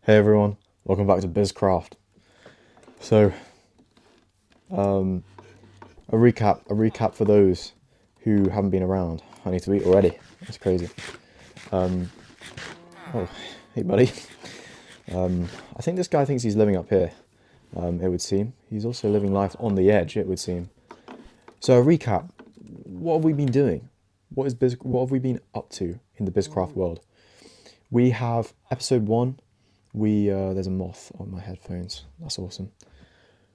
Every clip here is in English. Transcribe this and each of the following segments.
Hey everyone, welcome back to BizCraft. So, um, a recap for those who haven't been around. I need to eat already. That's crazy. Um, oh, hey buddy. I think this guy thinks he's living up here. It would seem he's also living life on the edge. It would seem. So a recap. What have we been doing? What have we been up to in the BizCraft world? We have episode one. There's a moth on my headphones. That's awesome.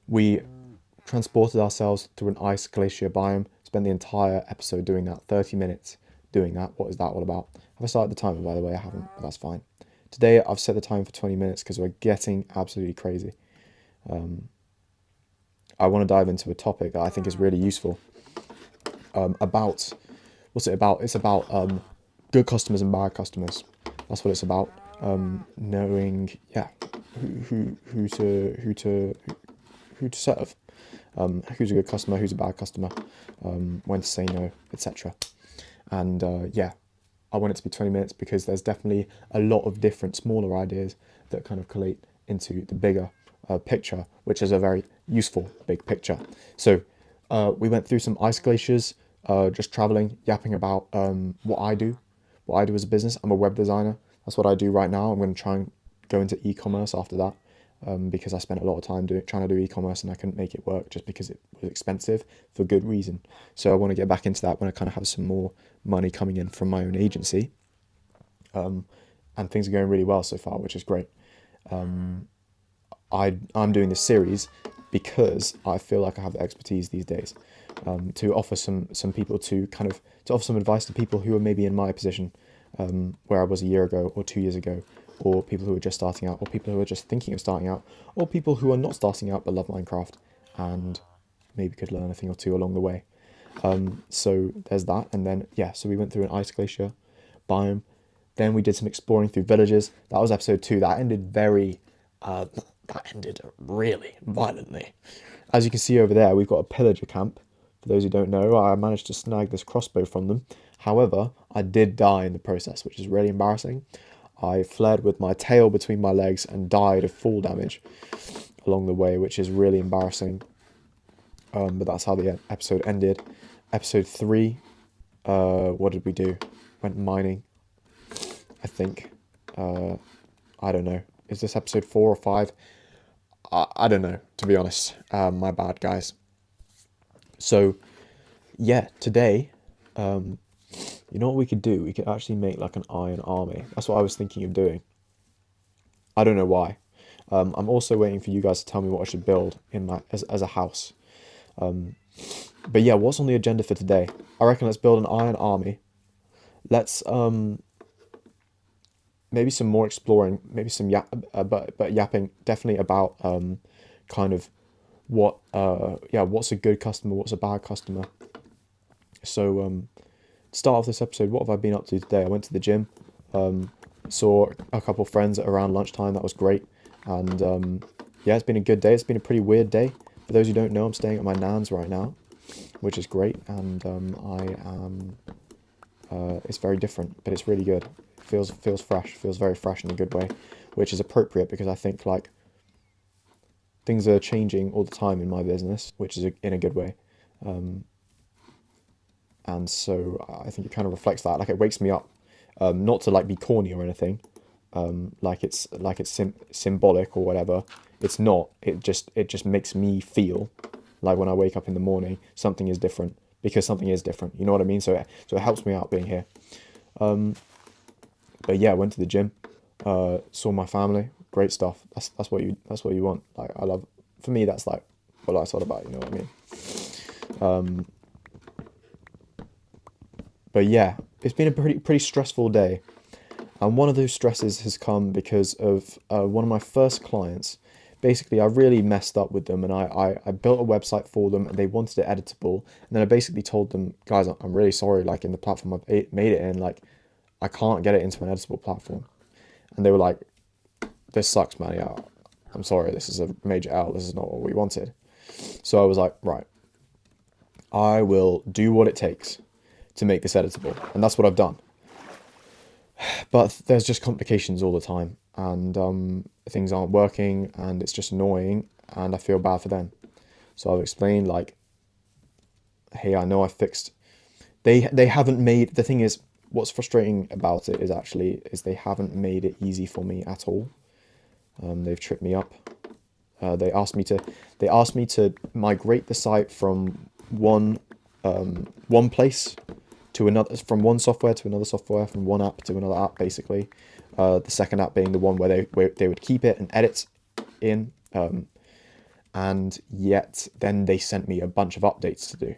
We transported ourselves through an ice glacier biome, spent the entire episode doing that, 30 minutes doing that. What is that all about? Have I started the timer, by the way? I haven't, but that's fine. Today, I've set the time for 20 minutes because we're getting absolutely crazy. I want to dive into a topic that I think is really useful. About, what's it about? It's about good customers and bad customers. That's what it's about. Knowing, yeah, who to serve, who's a good customer, who's a bad customer, when to say no, etc. And yeah, I want it to be 20 minutes because there's definitely a lot of different smaller ideas that kind of collate into the bigger picture, which is a very useful big picture. So we went through some ice glaciers, just traveling, yapping about what I do as a business. I'm a web designer. That's what I do right now. I'm going to try and go into e-commerce after that, because I spent a lot of time trying to do e-commerce and I couldn't make it work just because it was expensive for good reason. So I want to get back into that when I kind of have some more money coming in from my own agency. And things are going really well so far, which is great. I'm doing this series because I feel like I have the expertise these days, to offer some people to offer some advice to people who are maybe in my position, where I was a year ago or 2 years ago, or people who are just starting out, or people who are just thinking of starting out, or people who are not starting out but love Minecraft and maybe could learn a thing or two along the way. So there's that, and then yeah, so we went through an ice glacier biome. Then we did some exploring through villages. That was episode two. That ended really violently. As you can see over there, we've got a pillager camp. For those who don't know, I managed to snag this crossbow from them. However, I did die in the process, which is really embarrassing. I fled with my tail between my legs and died of fall damage along the way, which is really embarrassing. But that's how the episode ended. Episode three, what did we do? Went mining, I think. I don't know. Is this episode four or five? I don't know, to be honest. My bad, guys. So, yeah, today, you know what we could do? We could actually make like an iron army. That's what I was thinking of doing. I don't know why. I'm also waiting for you guys to tell me what I should build in my as a house. But yeah, what's on the agenda for today? I reckon let's build an iron army. Let's maybe some more exploring, maybe some but yapping definitely about kind of what's a good customer, what's a bad customer. So to start off this episode, what have I been up to today? I went to the gym, saw a couple of friends around lunchtime. That was great, and yeah, it's been a good day. It's been a pretty weird day. For those who don't know, I'm staying at my nan's right now, which is great, and I am. It's very different, but it's really good. It feels fresh. Feels very fresh in a good way, which is appropriate because I think like things are changing all the time in my business, which is in a good way. And so I think it kind of reflects that. Like it wakes me up, not to like be corny or anything, like it's symbolic or whatever. It's not. It just makes me feel like when I wake up in the morning, something is different because something is different. You know what I mean? So it helps me out being here. But yeah, I went to the gym, saw my family. Great stuff. That's what you want. Like I love. For me, that's like what life's all about. You know what I mean? But yeah, it's been a pretty stressful day. And one of those stresses has come because of one of my first clients. Basically, I really messed up with them and I built a website for them and they wanted it editable. And then I basically told them, guys, I'm really sorry, like in the platform I've made it in, like I can't get it into an editable platform. And they were like, this sucks, man. Yeah, I'm sorry, this is a major L. This is not what we wanted. So I was like, right, I will do what it takes to make this editable. And that's what I've done. But there's just complications all the time. and things aren't working, and it's just annoying, and I feel bad for them. So I've explained like, hey, I know I fixed. They haven't made, the thing is, what's frustrating about it is they haven't made it easy for me at all. They've tripped me up. They asked me to migrate the site from one place to another, from one software to another software, from one app to another app, basically. The second app being the one where they would keep it and edit in, and yet then they sent me a bunch of updates to do.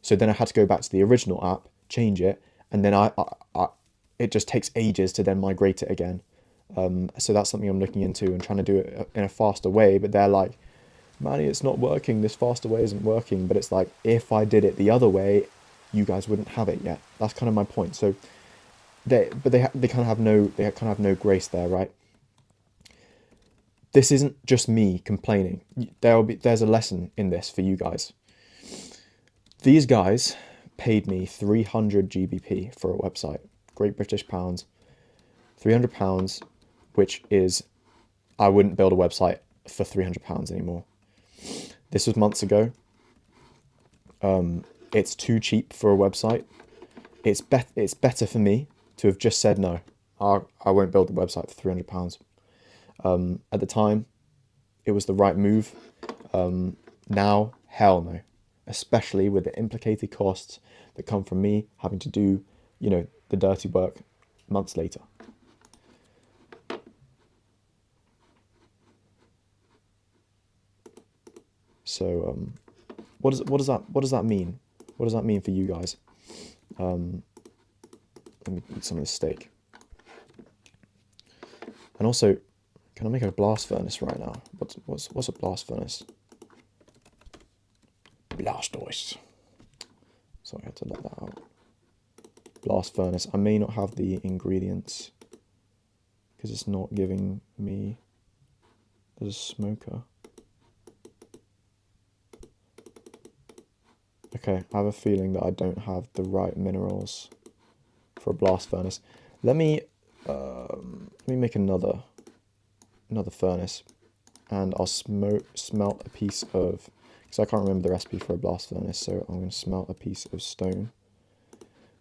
So then I had to go back to the original app, change it, and then it just takes ages to then migrate it again. So that's something I'm looking into and trying to do it in a faster way. But they're like, Manny, it's not working. This faster way isn't working. But it's like, if I did it the other way, you guys wouldn't have it yet. That's kind of my point. So they kind of have no grace there, right? This isn't just me complaining. There's a lesson in this for you guys. These guys paid me 300 GBP for a website, Great British Pounds, £300, which is, I wouldn't build a website for £300 anymore. This was months ago. It's too cheap for a website. It's better for me to have just said no. I won't build the website for £300. At the time, it was the right move. Now, hell no. Especially with the implicated costs that come from me having to do, the dirty work months later. So, what does that mean? What does that mean for you guys? Let me eat some of this steak. And also, can I make a blast furnace right now? What's a blast furnace? Blastoise. So I had to let that out. Blast furnace. I may not have the ingredients because it's not giving me. There's a smoker. Okay, I have a feeling that I don't have the right minerals for a blast furnace. Let me make another furnace, and I'll smelt a piece of, because I can't remember the recipe for a blast furnace, so I'm going to smelt a piece of stone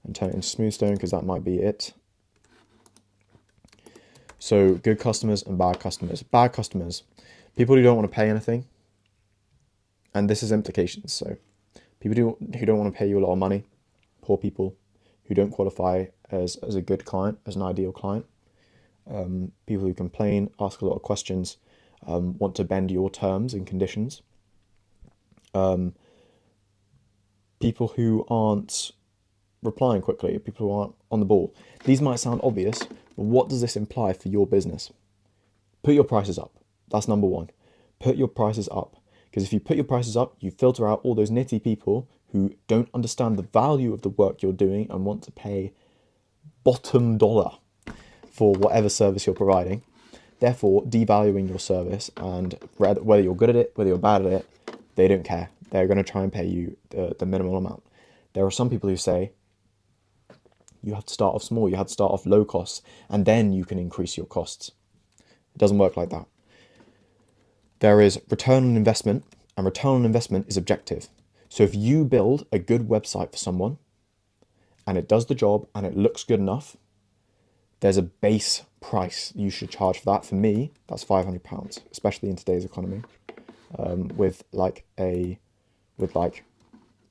and turn it into smooth stone, because that might be it. So good customers and bad customers. Bad customers, people who don't want to pay anything, and this is implications. So people who don't want to pay you a lot of money, poor people who don't qualify as a good client, as an ideal client, people who complain, ask a lot of questions, want to bend your terms and conditions, people who aren't replying quickly, people who aren't on the ball. These might sound obvious, but what does this imply for your business? Put your prices up. That's number one. Put your prices up. Because if you put your prices up, you filter out all those nitty people who don't understand the value of the work you're doing and want to pay bottom dollar for whatever service you're providing, therefore devaluing your service. And whether you're good at it, whether you're bad at it, they don't care. They're going to try and pay you the minimal amount. There are some people who say you have to start off small, you have to start off low costs, and then you can increase your costs. It doesn't work like that. There is return on investment, and return on investment is objective. So if you build a good website for someone and it does the job and it looks good enough, there's a base price you should charge for that. For me, that's £500, especially in today's economy, with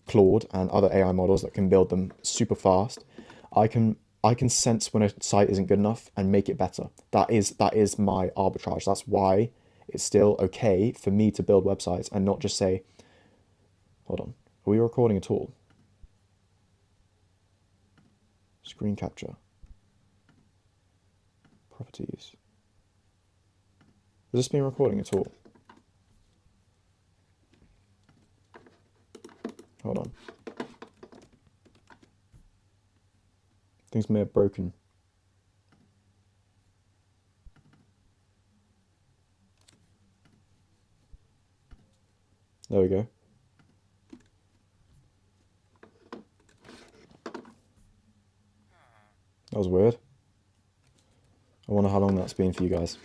Claude and other AI models that can build them super fast. I can sense when a site isn't good enough and make it better. That is my arbitrage. That's why it's still okay for me to build websites and not just say, hold on, are we recording at all? Screen capture. Properties. Has this been recording at all? Hold on. Things may have broken. There we go. That was weird. I wonder how long that's been for you guys.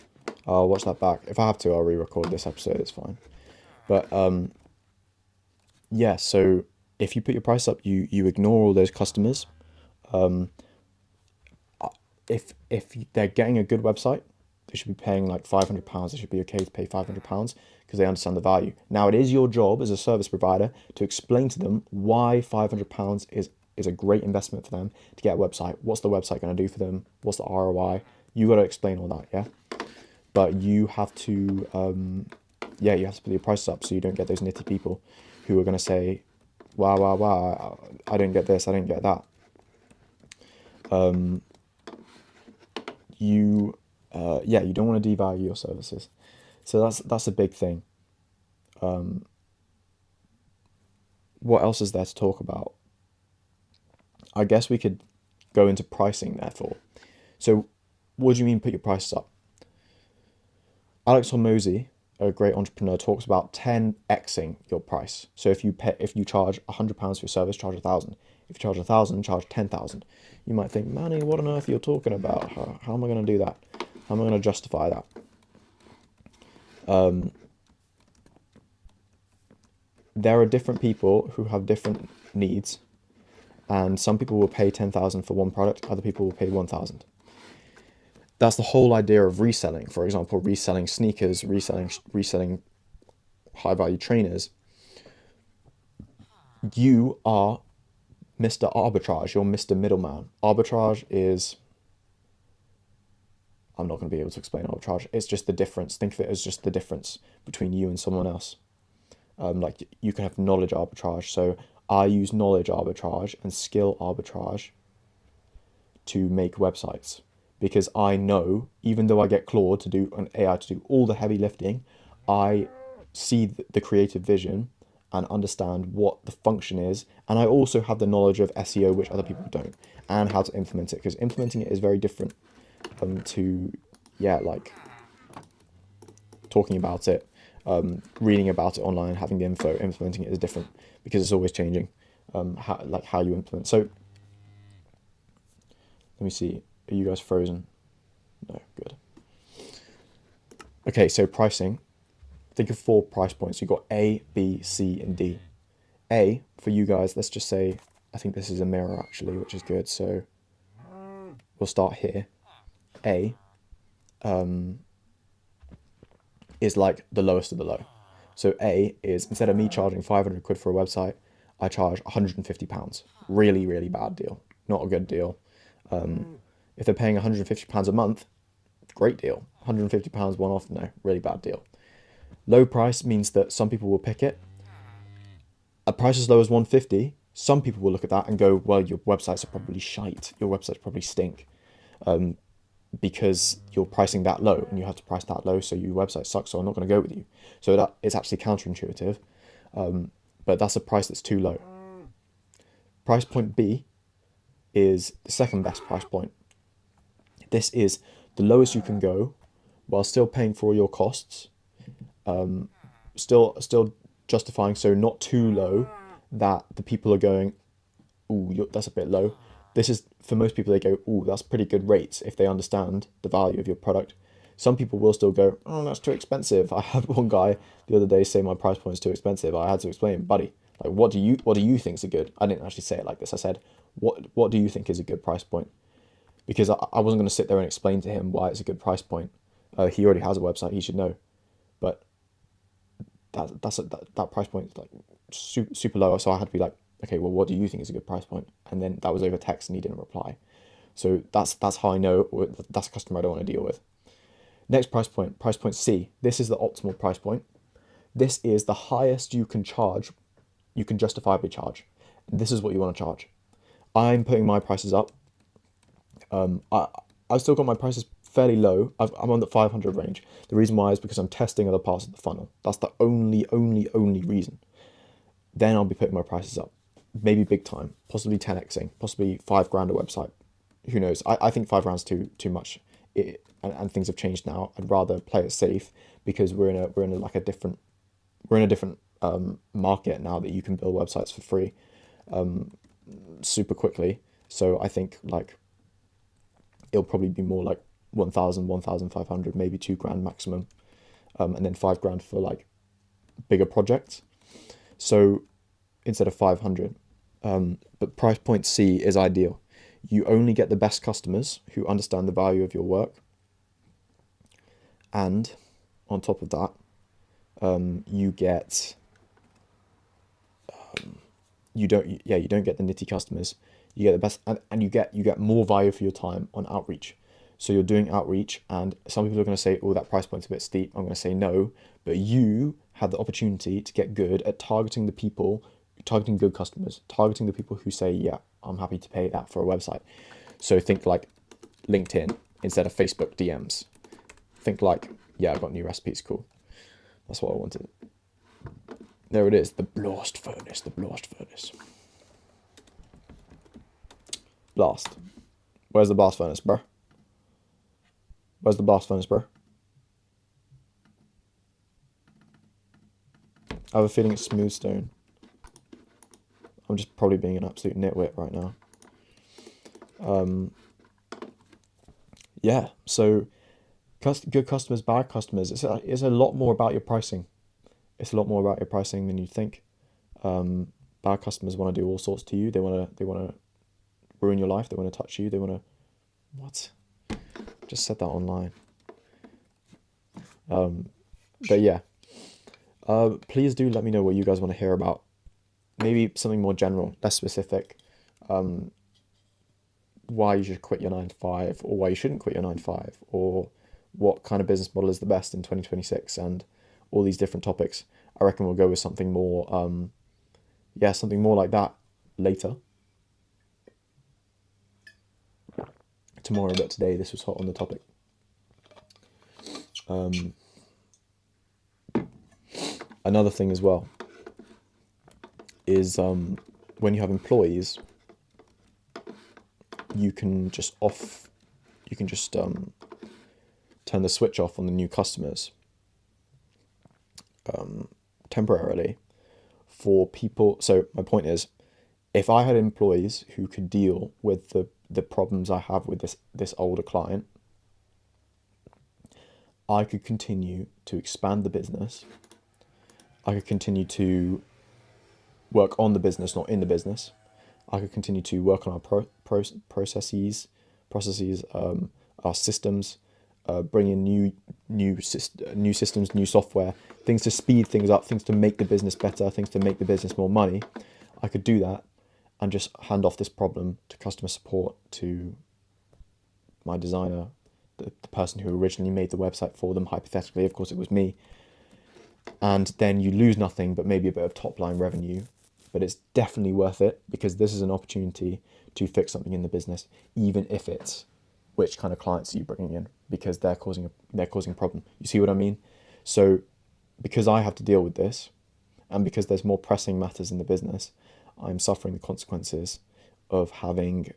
I'll watch that back. If I have to, I'll re-record this episode. It's fine. But yeah. So if you put your price up, you ignore all those customers. If they're getting a good website, they should be paying like £500. They should be okay to pay £500 because they understand the value. Now it is your job as a service provider to explain to them why £500 is a great investment for them to get a website. What's the website going to do for them? What's the ROI? You got to explain all that, yeah. But you have to, yeah, you have to put your prices up so you don't get those nitty people who are going to say, wow, wow, wow, I didn't get this, I didn't get that. Yeah, you don't want to devalue your services. So that's a big thing. What else is there to talk about? I guess we could go into pricing, therefore. So, what do you mean put your prices up? Alex Hormozy, a great entrepreneur, talks about 10xing your price. So if you charge £100 for your service, charge 1,000. If you charge 1,000, charge 10,000. You might think, Manny, what on earth are you talking about? How am I going to do that? How am I going to justify that? There are different people who have different needs, and some people will pay 10,000 for one product, other people will pay 1,000. That's the whole idea of reselling. For example, reselling sneakers, reselling high value trainers. You are Mr. Arbitrage, you're Mr. Middleman. Arbitrage is, I'm not going to be able to explain arbitrage. It's just the difference. Think of it as just the difference between you and someone else. Like you can have knowledge arbitrage. So I use knowledge arbitrage and skill arbitrage to make websites because I know, even though I get Claude to do an AI to do all the heavy lifting, I see the creative vision and understand what the function is. And I also have the knowledge of SEO, which other people don't, and how to implement it, because implementing it is very different to, yeah, like talking about it, reading about it online, having the info. Implementing it is different because it's always changing, how you implement. So let me see. Are you guys frozen? No, good. Okay, so pricing. Think of 4 price points. You've got A, B, C, and D. A, for you guys, let's just say, I think this is a mirror actually, which is good. So we'll start here. A is like the lowest of the low. So A is, instead of me charging 500 quid for a website, I charge £150. Really, really bad deal. Not a good deal. If they're paying £150 a month, great deal. £150 one off, no, really bad deal. Low price means that some people will pick it. A price as low as 150, some people will look at that and go, well, your websites are probably shite. Your websites probably stink. Because you're pricing that low and you have to price that low, so your website sucks, so I'm not going to go with you. So that it's actually counterintuitive, but that's a price that's too low. Price point B is the second best price point. This is the lowest you can go while still paying for all your costs, still justifying, so not too low that the people are going, ooh, that's a bit low. This is, for most people, they go, ooh, that's pretty good rates if they understand the value of your product. Some people will still go, oh, that's too expensive. I had one guy the other day say my price point is too expensive. I had to explain, buddy, like, what do you think is a good? I didn't actually say it like this. I said, what do you think is a good price point? Because I wasn't going to sit there and explain to him why it's a good price point. He already has a website. He should know. But that price point is like super low. So I had to be like, okay, well, what do you think is a good price point? And then that was over text and he didn't reply. So that's how I know that's a customer I don't want to deal with. Next price point C. This is the optimal price point. This is the highest you can charge, you can justifiably charge. This is what you want to charge. I'm putting my prices up. I've still got my prices fairly low. I'm on the 500 range. The reason why is because I'm testing other parts of the funnel. That's the only reason. Then I'll be putting my prices up. Maybe big time, possibly 10xing, possibly $5,000 a website. Who knows? I think £5 is too much. And things have changed now. I'd rather play it safe because we're in a different market now that you can build websites for free, super quickly. So I think like it'll probably be more like 1,000, 1,500, maybe 2 grand maximum, and then 5 grand for like bigger projects. So instead of 500, but price point C is ideal. You only get the best customers who understand the value of your work, and on top of that, you get you don't get the nitty customers. You get the best, and you get more value for your time on outreach. So you're doing outreach, and some people are going to say, "Oh, that price point's a bit steep." I'm going to say no, but you have the opportunity to get good at targeting good customers, targeting the people who say, "Yeah, I'm happy to pay that for a website." So think like LinkedIn instead of Facebook DMs. Think like, "Yeah, I got new recipes, cool." That's what I wanted. There it is, the blast furnace, Blast. Where's the blast furnace, bro? Where's the blast furnace, bro? I have a feeling it's smooth stone. I'm just probably being an absolute nitwit right now. Yeah, so good customers, bad customers. It's a lot more about your pricing. It's a lot more about your pricing than you think. Bad customers want to do all sorts to you. They want to ruin your life. They want to touch you. They want to... What? Just said that online. But yeah. Please do let me know what you guys want to hear about. Maybe something more general, less specific. Why you should quit your 9 to 5, or why you shouldn't quit your 9 to 5, or what kind of business model is the best in 2026, and all these different topics. I reckon we'll go with something more, something more like that later. Tomorrow, but today this was hot on the topic. Another thing as well is when you have employees, you can just turn the switch off on the new customers temporarily for people. So my point is, if I had employees who could deal with the problems I have with this older client, I could continue to expand the business. I could continue to work on the business, not in the business. I could continue to work on our processes, our systems, bring in new systems, new software, things to speed things up, things to make the business better, things to make the business more money. I could do that and just hand off this problem to customer support, to my designer, the person who originally made the website for them. Hypothetically, of course, it was me. And then you lose nothing but maybe a bit of top line revenue. But it's definitely worth it, because this is an opportunity to fix something in the business, even if it's which kind of clients are you bringing in, because they're causing a problem. You see what I mean? So because I have to deal with this, and because there's more pressing matters in the business, I'm suffering the consequences of having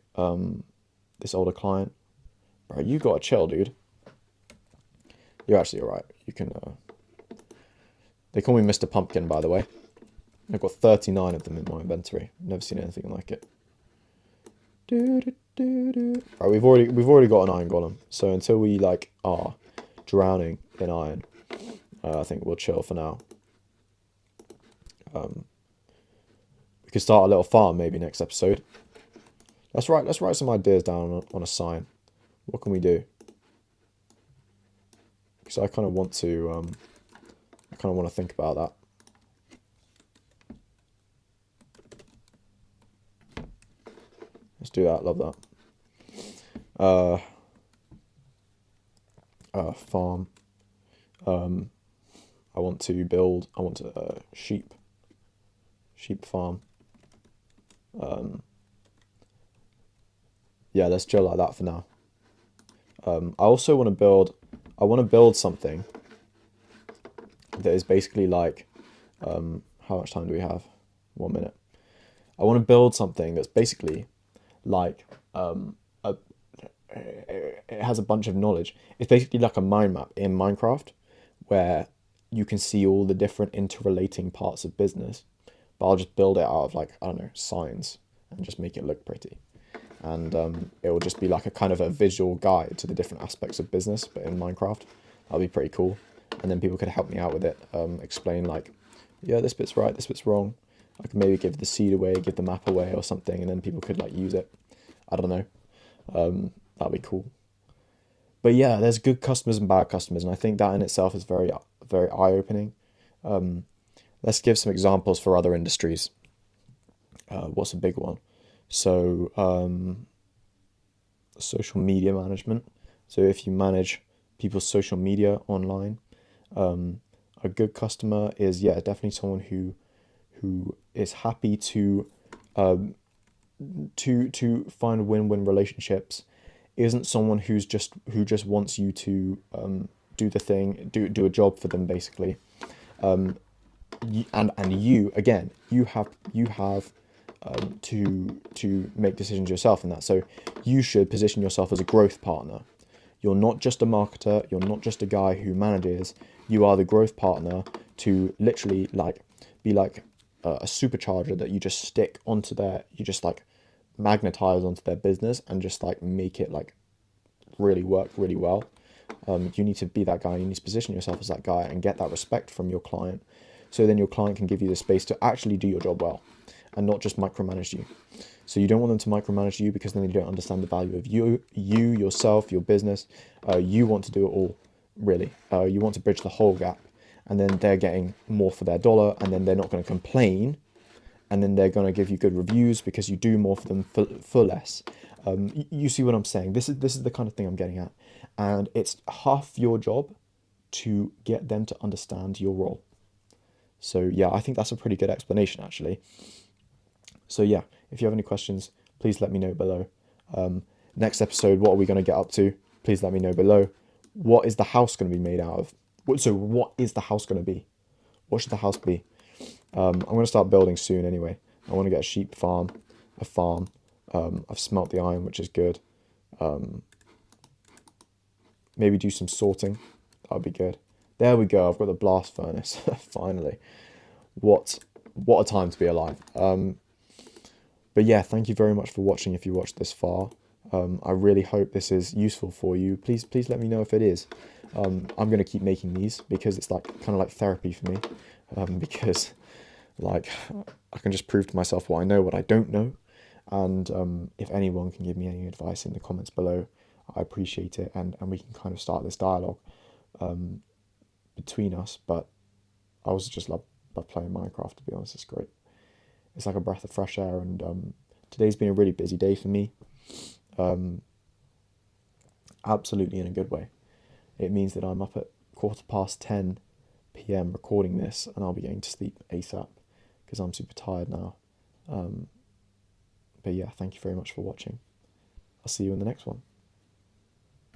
this older client. Bro, you gotta chill, dude. You're actually alright. You can... They call me Mr. Pumpkin, by the way. I've got 39 of them in my inventory. Never seen anything like it. Right, we've already got an iron golem. So until we are drowning in iron, I think we'll chill for now. We could start a little farm maybe next episode. Let's write some ideas down on a sign. What can we do? Because I kind of want to think about that. Let's do that. Love that. Farm. I want a sheep farm. Yeah, let's chill like that for now. I also want to build something that is basically like, how much time do we have? 1 minute. I want to build something that's basically like, it has a bunch of knowledge. It's basically like a mind map in Minecraft, where you can see all the different interrelating parts of business. But I'll just build it out of I don't know, signs, and just make it look pretty. and it will just be like a kind of a visual guide to the different aspects of business, but in Minecraft. That'll be pretty cool. And then people could help me out with it, explain like, yeah, this bit's right, this bit's wrong. I could maybe give the seed away, give the map away or something, and then people could like use it. I don't know. That'd be cool. But yeah, there's good customers and bad customers, and I think that in itself is very, very eye-opening. Let's give some examples for other industries. What's a big one? So, social media management. So if you manage people's social media online, a good customer is, yeah, definitely someone who is happy to find win-win relationships, isn't someone who just wants you to do the thing, do a job for them basically. And you again, you have to make decisions yourself in that. So you should position yourself as a growth partner. You're not just a marketer, you're not just a guy who manages, you are the growth partner to literally like be like a supercharger that you just stick onto their, you just like magnetize onto their business and just like make it like really work really well. You need to be that guy, you need to position yourself as that guy and get that respect from your client. So then your client can give you the space to actually do your job well and not just micromanage you. So you don't want them to micromanage you because then they don't understand the value of you, yourself, your business. You want to do it all, really. You want to bridge the whole gap, and then they're getting more for their dollar, and then they're not going to complain, and then they're going to give you good reviews because you do more for them for less. You see what I'm saying? This is the kind of thing I'm getting at, and it's half your job to get them to understand your role. So yeah, I think that's a pretty good explanation actually. So yeah, if you have any questions, please let me know below. Next episode, what are we going to get up to? Please let me know below. What is the house going to be made out of? So what is the house going to be? What should the house be? I'm going to start building soon anyway. I want to get a sheep farm, a farm. I've smelt the iron, which is good. Maybe do some sorting. That would be good. There we go. I've got the blast furnace. Finally. What a time to be alive. But yeah, thank you very much for watching if you watched this far. I really hope this is useful for you. Please let me know if it is. I'm going to keep making these because it's like kind of like therapy for me. Because like I can just prove to myself what I know, what I don't know. And if anyone can give me any advice in the comments below, I appreciate it. And we can kind of start this dialogue between us. But I also just love playing Minecraft, to be honest. It's great. It's like a breath of fresh air, and today's been a really busy day for me. Absolutely in a good way. It means that I'm up at 10:15 p.m. recording this, and I'll be going to sleep ASAP because I'm super tired now. But yeah, thank you very much for watching. I'll see you in the next one.